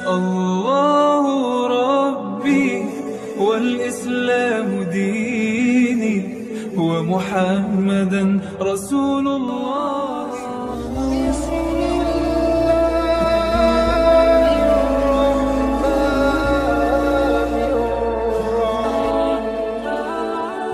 الله ربي والإسلام ديني ومحمدا رسول الله.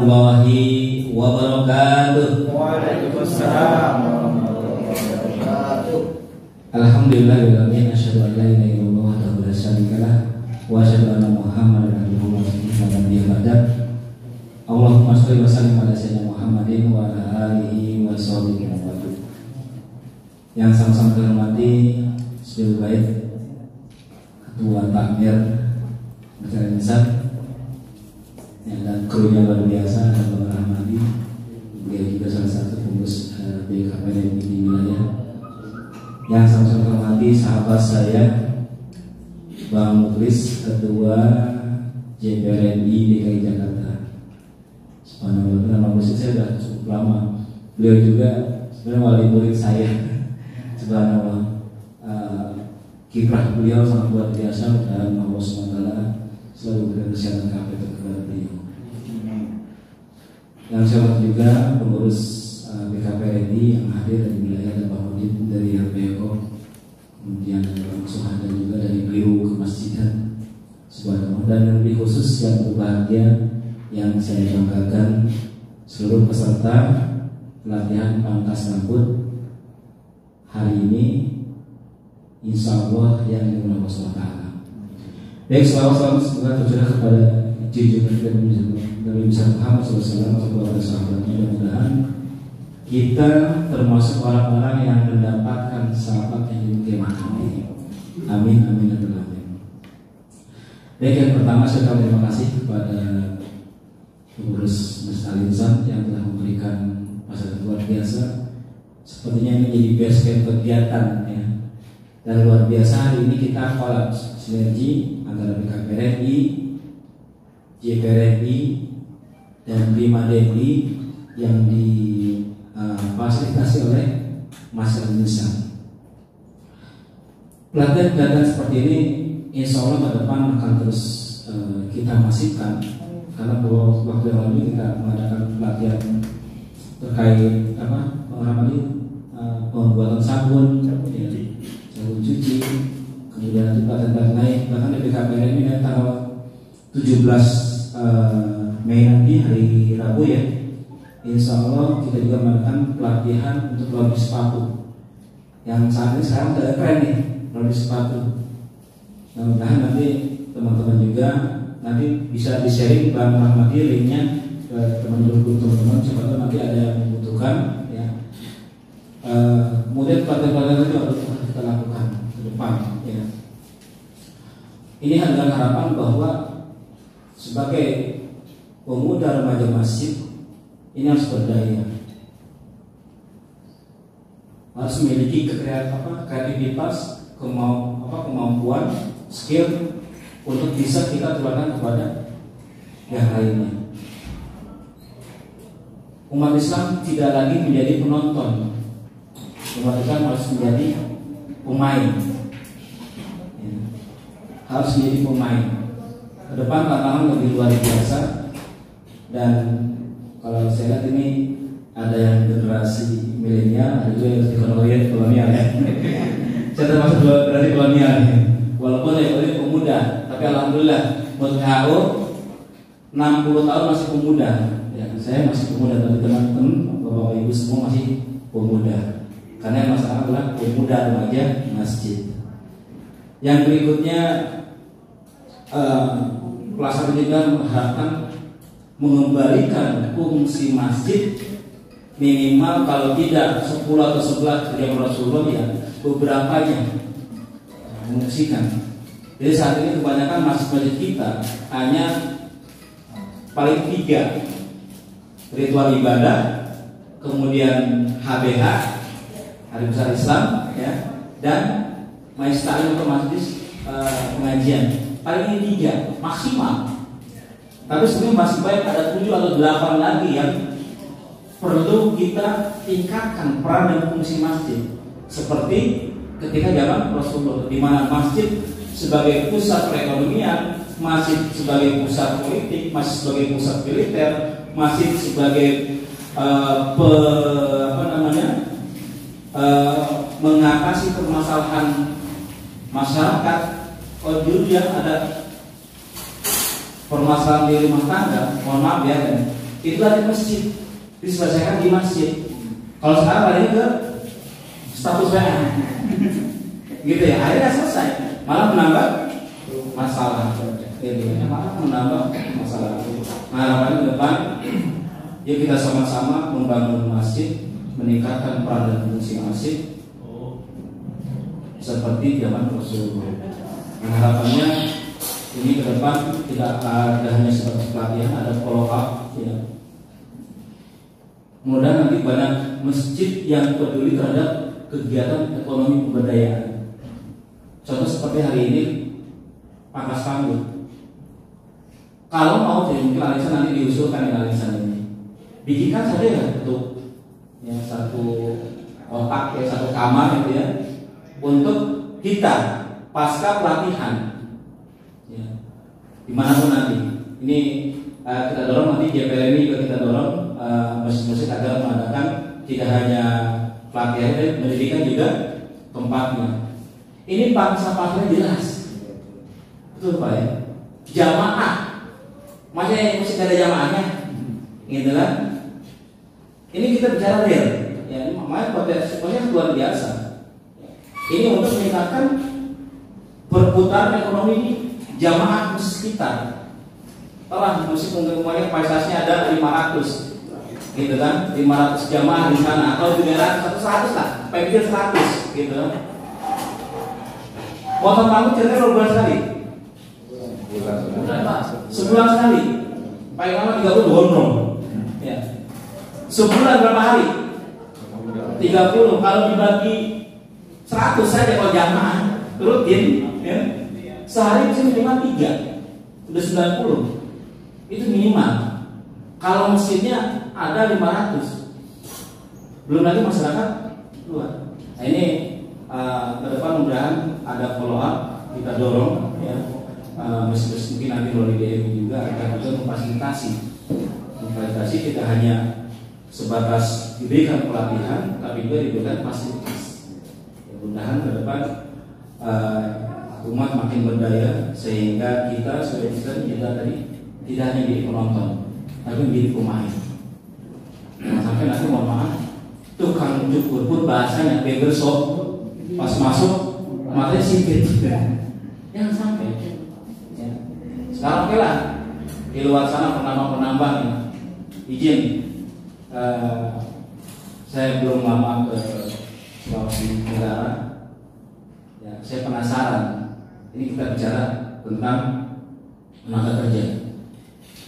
Warahmatullahi wabarakatuh. Waalaikumsalam warahmatullahi wabarakatuh. Alhamdulillahirabbil alamin, asyhadu an la ilaha illallah wahdahu la syarikalah wa asyhadu anna Muhammadan abduhu wa rasuluh. Allahumma shalli wa sallim ala sayyidina Muhammadin wa ala alihi wa sahbihi wa sallam. Yang sama-sama dihormati Syekh Baik Ketua Takmir Masjid Nisab, dan krunya luar biasa, dan Bapak Rahmadi, beliau juga salah satu pengurus BKPRI di wilayah. Yang sama-sama dihormati sahabat saya Bang Muklis, Ketua JPRNI DKI Jakarta. Subhanallah, nama musik saya sudah cukup lama. Beliau juga sebenarnya wali murid saya. Subhanallah, kiprah beliau sangat luar biasa, dan Allah SWT selalu berikan kesehatan kepada beliau. Yang saya hormati juga pengurus BKPRI yang hadir dari wilayah, dan Pak Mudin dari RPO, kemudian Pak Suhada juga dari beliau Kemasjidan. Subhanallah, dan yang lebih khusus yang berbahagia, yang saya banggakan, seluruh peserta pelatihan pangkas rambut hari ini, insya Allah yang dimulai Allah SWT. Baik, selamat semoga tercurah kepada junjungan dan Nabi besar Muhammad SAW kepada sahabatnya. Mudah-mudahan kita termasuk orang-orang yang mendapatkan sahabat yang dimuliakan ini. Amin, amin, amin. Baik, yang pertama saya terima kasih kepada pengurus Masjid Al-Insan yang telah memberikan fasilitas luar biasa. Sepertinya ini menjadi base camp kegiatan ya. Dan luar biasa hari ini kita kolaps sinergi antara BKPRI, JPRI, dan Bima DMI yang difasilitasi oleh Masjid Al-Insan. Pelatihan-pelatihan seperti ini insya Allah ke depan akan terus kita masifkan, karena waktu yang lalu kita mengadakan pelatihan terkait pembuatan sabun cuci, kemudian nanti pelatihan lain, bahkan di BKPRI ini tanggal 17 Mei nanti hari Rabu ya, insya Allah kita juga mengadakan pelatihan untuk lobby sepatu yang saat ini sekarang sudah keren nih, lobby sepatu. Mudah-mudahan nanti teman-teman juga nanti bisa di-sharing Bang Rahmati linknya ke teman-teman, siapa tahu nanti ada yang membutuhkan ya. Kemudian pelatihan-pelatihan itu harus kita lakukan ke depan ya. Ini adalah harapan bahwa sebagai pemuda remaja masjid ini harus berdaya, harus memiliki kreativitas, kemampuan, skill untuk bisa kita tularkan kepada yang lainnya. Umat Islam tidak lagi menjadi penonton, umat Islam harus menjadi pemain ya. Harus menjadi pemain. Ke depan tantangan lebih luar biasa, dan kalau saya lihat ini ada yang generasi milenial, ada juga yang kolonial ya. Saya termasuk generasi kolonial ya. Walaupun saya pemuda, tapi alhamdulillah buat WHO 60 tahun masih pemuda ya. Saya masih pemuda, tapi teman-teman bapak ibu semua masih pemuda, karena yang masalah adalah pemuda remaja masjid. Yang berikutnya pelaksanaan juga mengharapkan mengembalikan fungsi masjid minimal kalau tidak 10 atau 11 dari Rasulullah ya, beberapanya mengungsikan. Jadi saat ini kebanyakan masjid-masjid kita hanya paling 3, ritual ibadah, kemudian HBH, Hari Besar Islam ya, dan majelis taklim atau majelis pengajian. Paling ini 3 maksimal. Tapi sebenarnya masih banyak, ada 7 atau 8 lagi yang perlu kita tingkatkan peran dan fungsi masjid. Seperti ketika zaman Rasulullah, di mana masjid sebagai pusat perekonomian, masjid sebagai pusat politik, masjid sebagai pusat militer, masjid sebagai mengatasi permasalahan masyarakat. Kalau dulu yang ada permasalahan di rumah tangga, mohon maaf ya, itu ada di masjid, diselesaikan di masjid. Kalau sekarang lari ke status WA, gitu ya, akhirnya selesai, malah menambah masalah, malah menambah masalah. Nah, harapannya ke depan, yuk kita sama-sama membangun masjid, meningkatkan peran dan fungsi masjid seperti zaman Rasulullah. Nah, harapannya ini ke depan tidak ada hanya sebatas pelatihan, ada follow up ya. Kemudian nanti banyak masjid yang peduli terhadap kegiatan ekonomi kebudayaan. Contoh seperti hari ini Pangkas Panggung. Kalau mau jadi mungkin alisan nanti diusulkan di alisan ini, bikinkan saja ya untuk yang satu otak ya, satu kamar gitu ya, untuk kita pasca pelatihan ya, dimanapun nanti. Ini kita dorong nanti JPL ini juga kita dorong masjid-masjid agar mengadakan tidak hanya pelatihan tapi pendidikan juga tempatnya. Ini pasal-pasalnya jelas, betul Pak ya. Jamaah, masih ada jamaahnya, gitu kan? Ini kita bicara real, ya. Ini makanya potensinya luar biasa. Ini untuk meningkatkan perputaran ekonomi di jamaah masjid kita. Telah musik kemarin kapasitasnya ada 500, gitu kan? 500 jamaah di sana atau 300 atau 100 lah, pikir 100, gitu kan? Potong rambut kira-kira berapa bulan sekali? Sebulan sekali. Paling lama 30 gondrong. Ya. Sebulan berapa hari? 30. Kalau dibagi 100 saja kalau jamaah rutin, ya. Sehari bisa minimal 3. Udah 90. Itu minimal. Kalau masjidnya ada 500. Belum lagi masyarakat luar. Nah, ini ke depan mudah-mudahan ada follow up, kita dorong ya. Mungkin nanti melalui DMI juga akan juga memfasilitasi tidak hanya sebatas diberikan pelatihan, tapi juga diberikan fasilitas. Mudah-mudahan ke depan umat makin berdaya sehingga kita sebagai kita tadi tidak hanya jadi penonton, tapi menjadi pemain. Nah, sampai nanti mohon maaf, tukang cukur pun bahasanya barber shop pas masuk matanya sipit, jangan sampai. Sekarang oke lah, di luar sana penambang-penambang ya. Izin, saya belum lama ke Sulawesi Tenggara. Ya, saya penasaran. Ini kita bicara tentang tenaga kerja.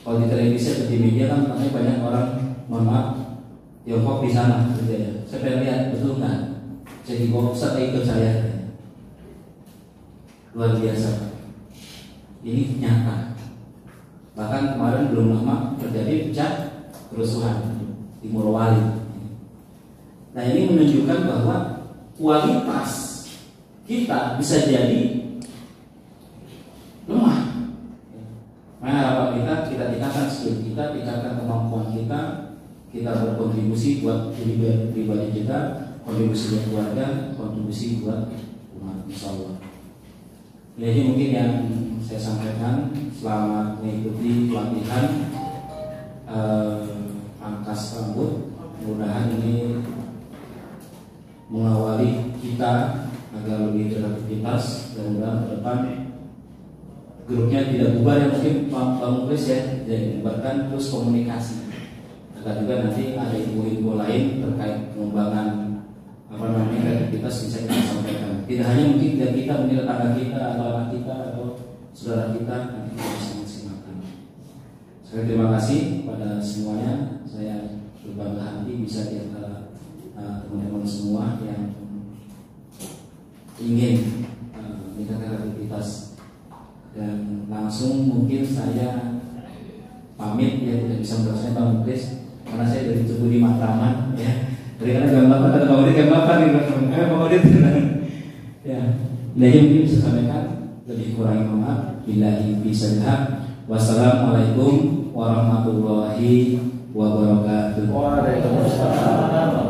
Kalau di televisi atau di media kan katanya banyak orang, mohon maaf, Tiongkok di sana kerja ya. Saya pengen lihat betul nggak? Jadi kok Ustaz ikut saya. Luar biasa. Ini nyata. Bahkan kemarin belum lama terjadi pecah kerusuhan di Morowali. Nah, ini menunjukkan bahwa kualitas kita bisa jadi lemah. Nah, harapan kita tingkatkan skill kita, tingkatkan kemampuan kita berkontribusi buat diri pribadi kita, kontribusi buat keluarga, kontribusi buat umat, insyaallah. Ini aja mungkin yang saya sampaikan. Selamat mengikuti pelatihan pangkas rambut. Mudah-mudahan ini mengawali kita agar lebih beraktivitas dan mudah-mudahan ke depan grupnya tidak bubar ya, mungkin Pak Muklis ya, tidak dibubarkan, terus komunikasi agar juga nanti ada info-info lain terkait pengembangan kreativitas bisa kita sampaikan. Tidak hanya mungkin dari kita, mungkin tetangga kita atau anak kita atau saudara kita, nanti kita bisa maksimalkan. Saya terima kasih pada semuanya. Saya berbangga hati bisa di antara teman-teman semua yang ingin meningkatkan kreativitas. Dan langsung mungkin saya pamit ya, tidak bisa menjelaskan Pak Muklis karena saya dari Tugu di Matraman ya. Dari karena gambar ada Pak Udit ya, ini aja mungkin bisa sampaikan. lebih kurang maaf. Billahi fisabha. Wassalamualaikum warahmatullahi wabarakatuh. Waalaikumsalam.